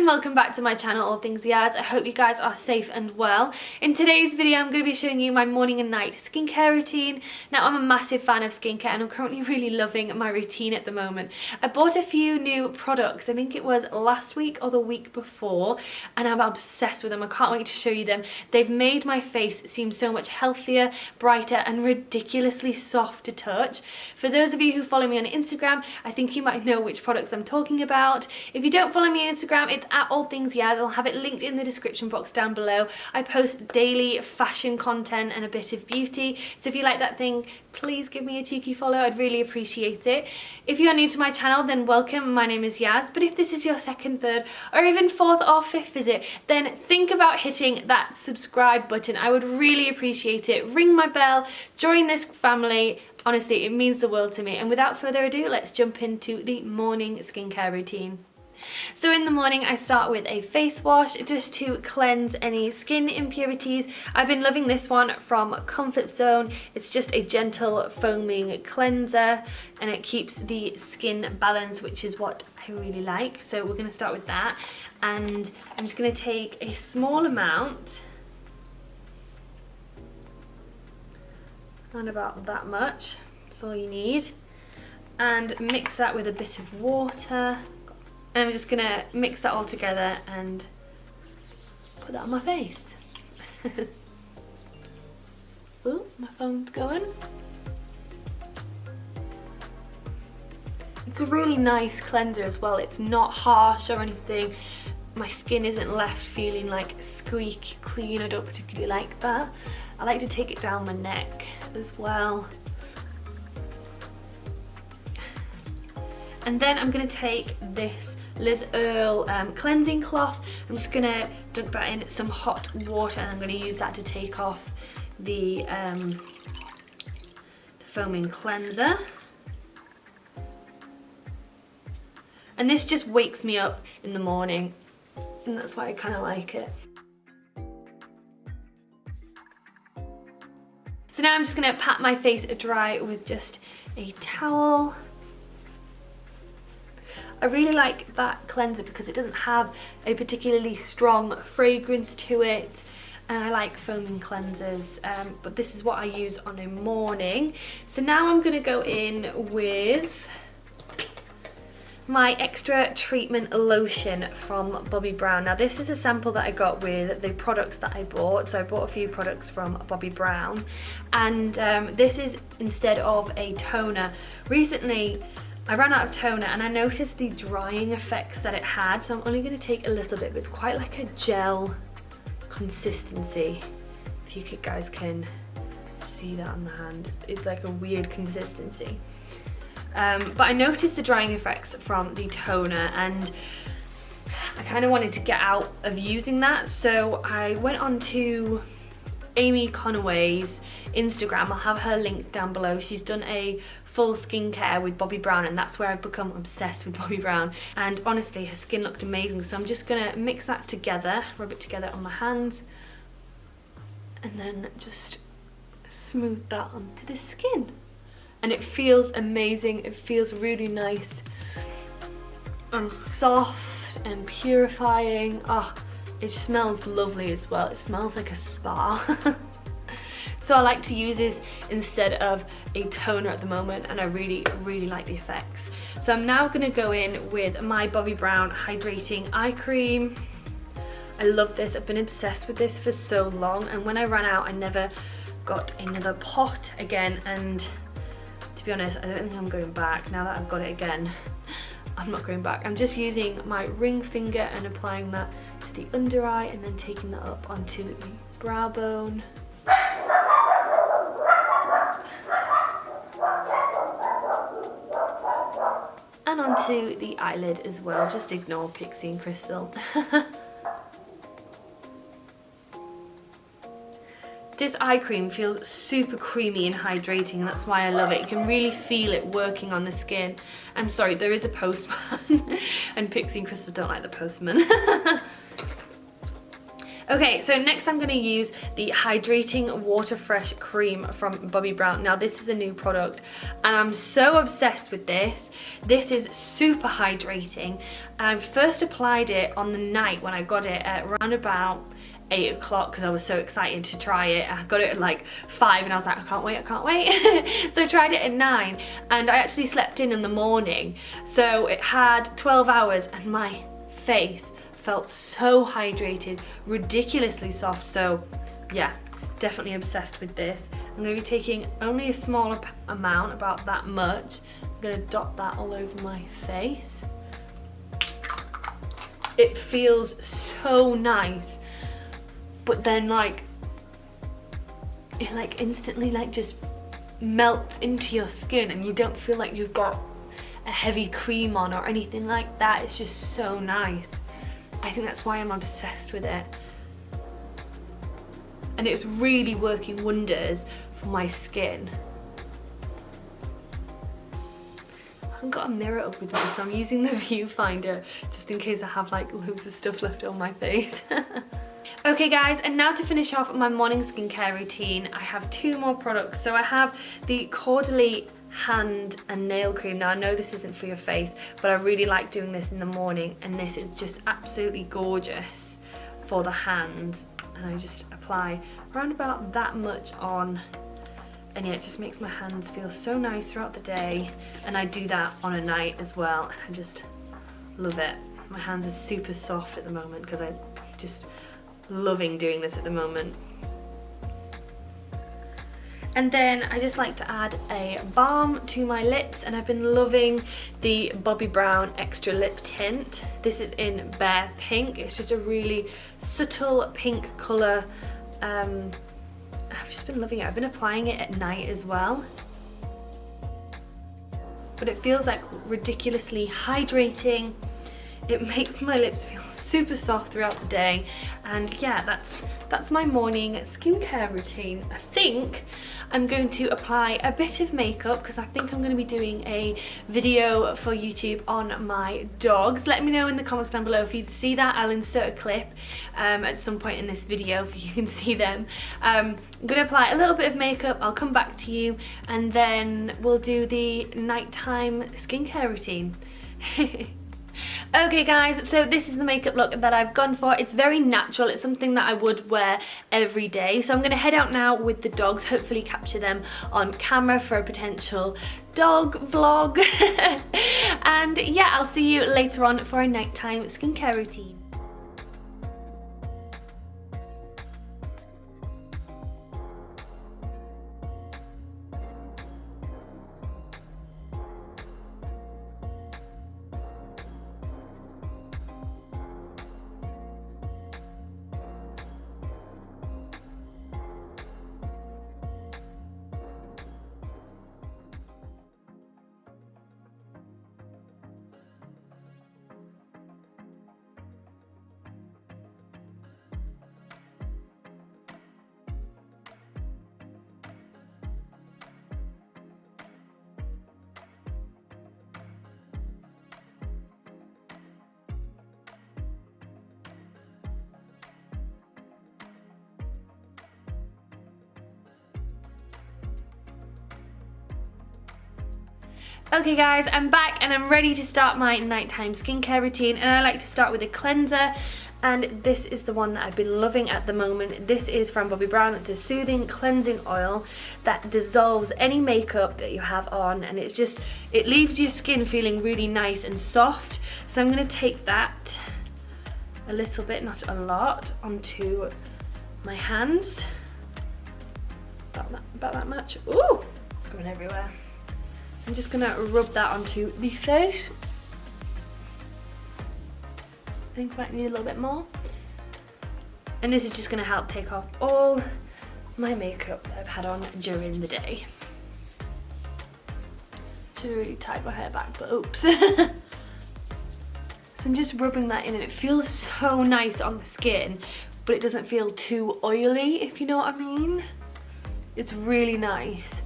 Welcome back to my channel, All Things Yazz. I hope you guys are safe and well. In today's video I'm going to be showing you my morning and night skincare routine. Now I'm a massive fan of skincare and I'm currently really loving my routine at the moment. I bought a few new products, I think it was last week or the week before, and I'm obsessed with them. I can't wait to show you them. They've made my face seem so much healthier, brighter and ridiculously soft to touch. For those of you who follow me on Instagram, I think you might know which products I'm talking about. If you don't follow me on Instagram, it's at All Things Yazz. I'll have it linked in the description box down below. I post daily fashion content and a bit of beauty, so if you like that thing, please give me a cheeky follow. I'd really appreciate it. If you are new to my channel, then welcome. My name is Yazz, but if this is your second, third or even fourth or fifth visit, then think about hitting that subscribe button. I would really appreciate it. Ring my bell, join this family. Honestly, it means the world to me. And without further ado, let's jump into the morning skincare routine. So in the morning I start with a face wash just to cleanse any skin impurities. I've been loving this one from Comfort Zone. It's just a gentle foaming cleanser and it keeps the skin balanced, which is what I really like. So we're going to start with that, and I'm just going to take a small amount, around about that much, that's all you need, and mix that with a bit of water. And I'm just gonna mix that all together and put that on my face. Ooh, my phone's going. It's a really nice cleanser as well. It's not harsh or anything. My skin isn't left feeling like squeaky clean. I don't particularly like that. I like to take it down my neck as well. And then I'm going to take this Liz Earle cleansing cloth. I'm just going to dunk that in some hot water and I'm going to use that to take off the foaming cleanser. And this just wakes me up in the morning, and that's why I kind of like it. So now I'm just going to pat my face dry with just a towel. I really like that cleanser because it doesn't have a particularly strong fragrance to it, and I like foaming cleansers, but this is what I use on a morning. So now I'm going to go in with my extra treatment lotion from Bobbi Brown. Now this is a sample that I got with the products that I bought. So I bought a few products from Bobbi Brown, and this is instead of a toner. Recently I ran out of toner and I noticed the drying effects that it had, so I'm only going to take a little bit, but it's quite like a gel consistency. If you guys can see that on the hand, it's like a weird consistency. But I noticed the drying effects from the toner and I kind of wanted to get out of using that, so I went on to Amy Conaway's Instagram. I'll have her link down below. She's done a full skincare with Bobbi Brown, and that's where I've become obsessed with Bobbi Brown. And honestly, her skin looked amazing, so I'm just gonna mix that together, rub it together on my hands, and then just smooth that onto the skin. And it feels amazing. It feels really nice and soft and purifying. Oh, it smells lovely as well. It smells like a spa. So I like to use this instead of a toner at the moment, and I really, really like the effects. So I'm now gonna go in with my Bobbi Brown Hydrating Eye Cream. I love this. I've been obsessed with this for so long, and when I ran out, I never got another pot again, and to be honest, I don't think I'm going back. Now that I've got it again, I'm not going back. I'm just using my ring finger and applying that to the under eye and then taking that up onto the brow bone. And onto the eyelid as well. Just ignore Pixie and Crystal. This eye cream feels super creamy and hydrating, and that's why I love it. You can really feel it working on the skin. I'm sorry, there is a postman and Pixie and Crystal don't like the postman. Okay, so next I'm going to use the Hydrating Water Fresh Cream from Bobbi Brown. Now this is a new product and I'm so obsessed with this. This is super hydrating. I first applied it on the night when I got it at around about 8 o'clock because I was so excited to try it. I got it at like 5 and I was like, I can't wait. So I tried it at 9 and I actually slept in the morning. So it had 12 hours and my face felt so hydrated, ridiculously soft. So yeah, definitely obsessed with this. I'm going to be taking only a small amount, about that much. I'm going to dot that all over my face. It feels so nice, but then like it like instantly like just melts into your skin and you don't feel like you've got a heavy cream on or anything like that. It's just so nice. I think that's why I'm obsessed with it. And it's really working wonders for my skin. I haven't got a mirror up with me, so I'm using the viewfinder just in case I have like loads of stuff left on my face. Okay guys, and now to finish off my morning skincare routine, I have 2 more products. So I have the Caudalie hand and nail cream. Now I know this isn't for your face, but I really like doing this in the morning, and this is just absolutely gorgeous for the hands. And I just apply around about that much on, and yeah, it just makes my hands feel so nice throughout the day. And I do that on a night as well, and I just love it. My hands are super soft at the moment because I'm just loving doing this at the moment. And then I just like to add a balm to my lips, and I've been loving the Bobbi Brown Extra Lip Tint. This is in Bare Pink. It's just a really subtle pink colour. I've just been loving it. I've been applying it at night as well. But it feels like ridiculously hydrating. It makes my lips feel super soft throughout the day, and yeah, that's my morning skincare routine. I think I'm going to apply a bit of makeup because I think I'm going to be doing a video for YouTube on my dogs. Let me know in the comments down below if you see that. I'll insert a clip at some point in this video if you can see them. I'm going to apply a little bit of makeup, I'll come back to you, and then we'll do the nighttime skincare routine. Okay guys, so this is the makeup look that I've gone for. It's very natural. It's something that I would wear every day. So I'm going to head out now with the dogs, hopefully capture them on camera for a potential dog vlog. And yeah, I'll see you later on for a nighttime skincare routine. Okay guys, I'm back and I'm ready to start my nighttime skincare routine, and I like to start with a cleanser, and this is the one that I've been loving at the moment. This is from Bobbi Brown. It's a soothing cleansing oil that dissolves any makeup that you have on, and it leaves your skin feeling really nice and soft. So I'm going to take that a little bit, not a lot, onto my hands. About that much. Ooh, it's going everywhere. I'm just gonna rub that onto the face. I think I might need a little bit more. And this is just gonna help take off all my makeup that I've had on during the day. Should have really tied my hair back, but oops. So I'm just rubbing that in, and it feels so nice on the skin, but it doesn't feel too oily, if you know what I mean. It's really nice.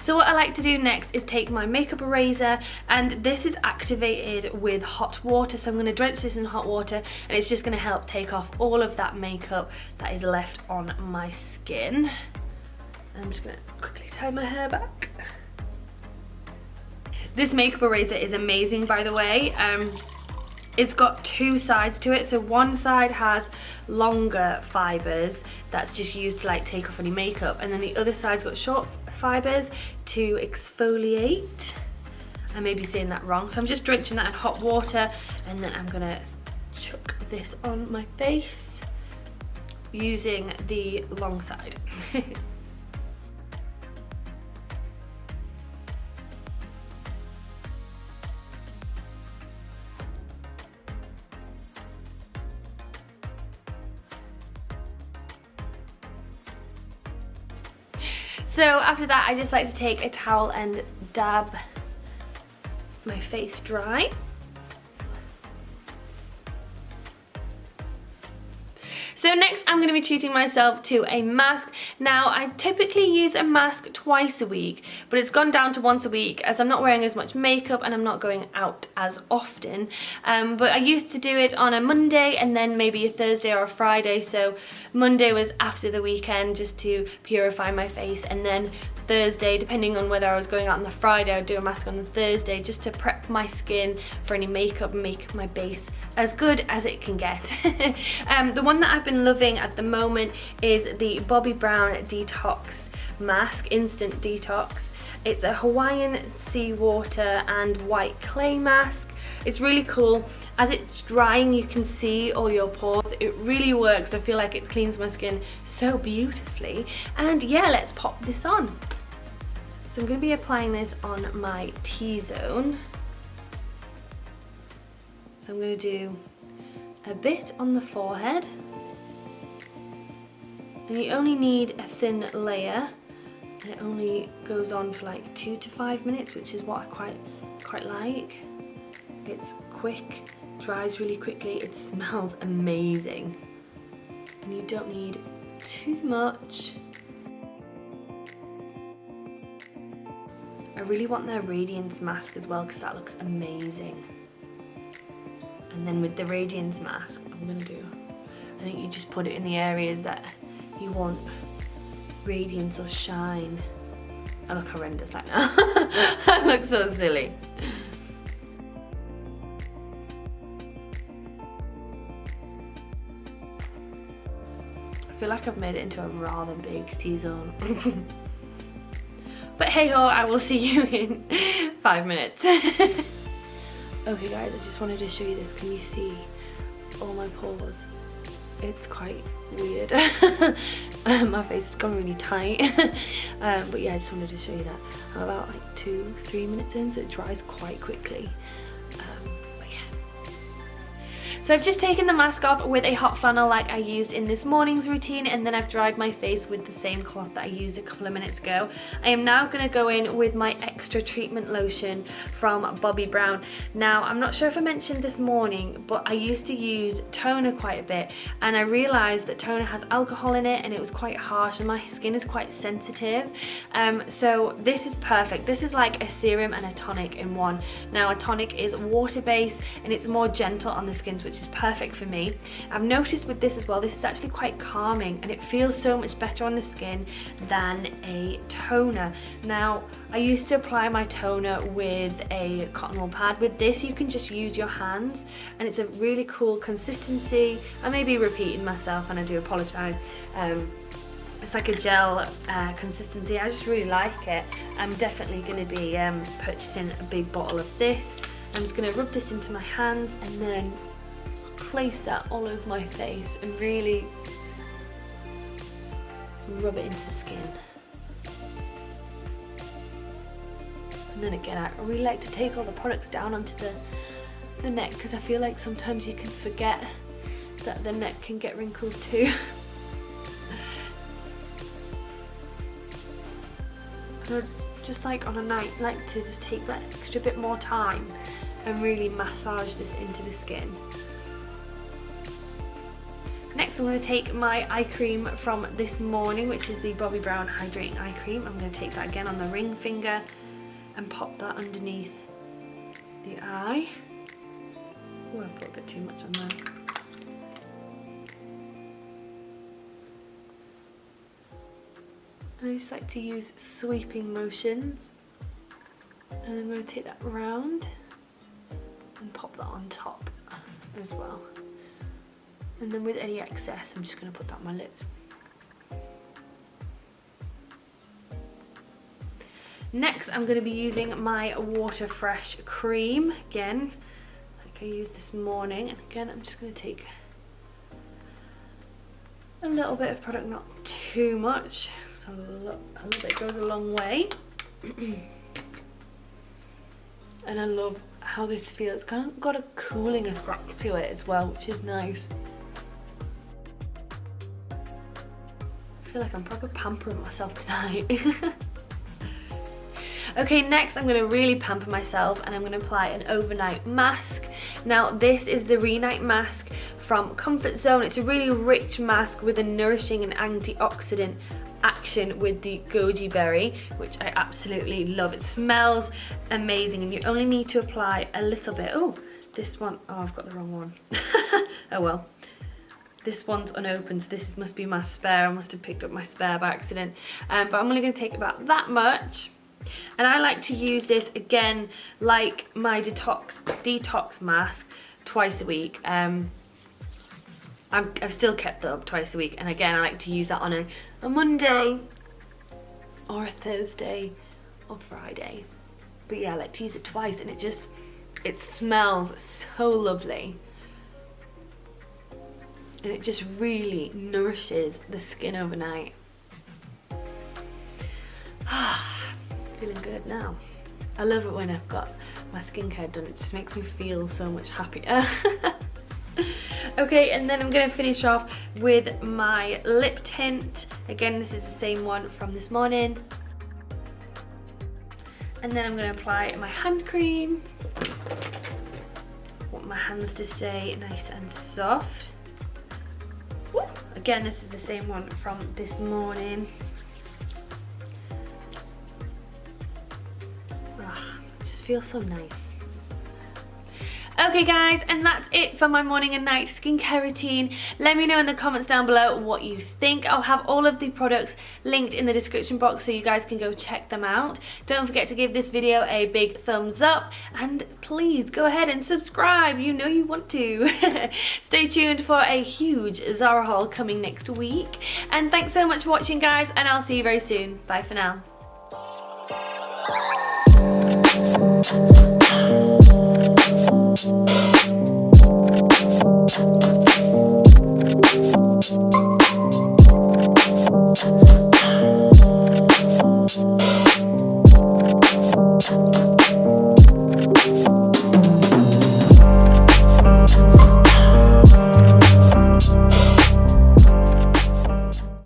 So what I like to do next is take my makeup eraser, and this is activated with hot water, so I'm going to drench this in hot water, and it's just going to help take off all of that makeup that is left on my skin. I'm just going to quickly tie my hair back. This makeup eraser is amazing, by the way. It's got two sides to it, so one side has longer fibres that's just used to like take off any makeup, and then the other side's got short fibres to exfoliate. I may be saying that wrong, so I'm just drenching that in hot water, and then I'm gonna chuck this on my face using the long side. So after that, I just like to take a towel and dab my face dry. So next I'm going to be treating myself to a mask. Now I typically use a mask twice a week, but it's gone down to once a week as I'm not wearing as much makeup and I'm not going out as often. But I used to do it on a Monday and then maybe a Thursday or a Friday. So Monday was after the weekend just to purify my face, and then Thursday, depending on whether I was going out on the Friday, I'd do a mask on the Thursday just to prep my skin for any makeup and make my base as good as it can get. The one that I've been loving at the moment is the Bobbi Brown Detox Mask, Instant Detox. It's a Hawaiian seawater and white clay mask. It's really cool. As it's drying, you can see all your pores. It really works. I feel like it cleans my skin so beautifully. And yeah, let's pop this on. So I'm going to be applying this on my T-zone. So I'm going to do a bit on the forehead. And you only need a thin layer. And it only goes on for like 2 to 5 minutes, which is what I quite like. It's quick, dries really quickly, it smells amazing. And you don't need too much. I really want their Radiance mask as well because that looks amazing. And then with the Radiance mask, I think you just put it in the areas that you want radiance or shine. I look horrendous like now. I look so silly. I feel like I've made it into a rather big T-zone. But hey ho, I will see you in 5 minutes. Okay guys, I just wanted to show you this. Can you see all my pores? It's quite weird. My face has gone really tight. But yeah, I just wanted to show you that. I'm about like 2-3 minutes in, so it dries quite quickly. So I've just taken the mask off with a hot flannel like I used in this morning's routine, and then I've dried my face with the same cloth that I used a couple of minutes ago. I am now going to go in with my extra treatment lotion from Bobbi Brown. Now I'm not sure if I mentioned this morning, but I used to use toner quite a bit, and I realised that toner has alcohol in it and it was quite harsh and my skin is quite sensitive. So this is perfect. This is like a serum and a tonic in one. Now a tonic is water based and it's more gentle on the skin, which is perfect for me. I've noticed with this as well, this is actually quite calming and it feels so much better on the skin than a toner. Now I used to apply my toner with a cotton wool pad. With this you can just use your hands and it's a really cool consistency. I may be repeating myself and I do apologise. It's like a gel consistency. I just really like it. I'm definitely going to be purchasing a big bottle of this. I'm just going to rub this into my hands and then place that all over my face and really rub it into the skin. And then again, I really like to take all the products down onto the neck because I feel like sometimes you can forget that the neck can get wrinkles too. And just like on a night, I like to just take that extra bit more time and really massage this into the skin. Next I'm going to take my eye cream from this morning, which is the Bobbi Brown Hydrating Eye Cream. I'm going to take that again on the ring finger and pop that underneath the eye. Oh, I've put a bit too much on there. I just like to use sweeping motions, and I'm going to take that round and pop that on top as well. And then with any excess, I'm just going to put that on my lips. Next, I'm going to be using my Water Fresh cream again, like I used this morning. And again, I'm just going to take a little bit of product, not too much. So a little bit goes a long way. And I love how this feels. It's kind of got a cooling effect to it as well, which is nice. I feel like I'm probably pampering myself tonight. Okay, next I'm going to really pamper myself, and I'm going to apply an overnight mask. Now this is the Re-Night mask from Comfort Zone. It's a really rich mask with a nourishing and antioxidant action with the goji berry, which I absolutely love. It smells amazing, and you only need to apply a little bit. Oh, this one, oh, I've got the wrong one. Oh well. This one's unopened, so this must be my spare. I must have picked up my spare by accident. But I'm only going to take about that much. And I like to use this, again, like my detox mask, twice a week. I've still kept that up twice a week. And again, I like to use that on a Monday or a Thursday or Friday. But yeah, I like to use it twice, and it smells so lovely. And it just really nourishes the skin overnight. Feeling good now. I love it when I've got my skincare done. It just makes me feel so much happier. Okay, and then I'm going to finish off with my lip tint. Again, this is the same one from this morning. And then I'm going to apply my hand cream. I want my hands to stay nice and soft. Woo! Again, this is the same one from this morning. It just feels so nice. Okay guys, and that's it for my morning and night skincare routine. Let me know in the comments down below what you think. I'll have all of the products linked in the description box so you guys can go check them out. Don't forget to give this video a big thumbs up, and please go ahead and subscribe. You know you want to. Stay tuned for a huge Zara haul coming next week. And thanks so much for watching guys, and I'll see you very soon. Bye for now.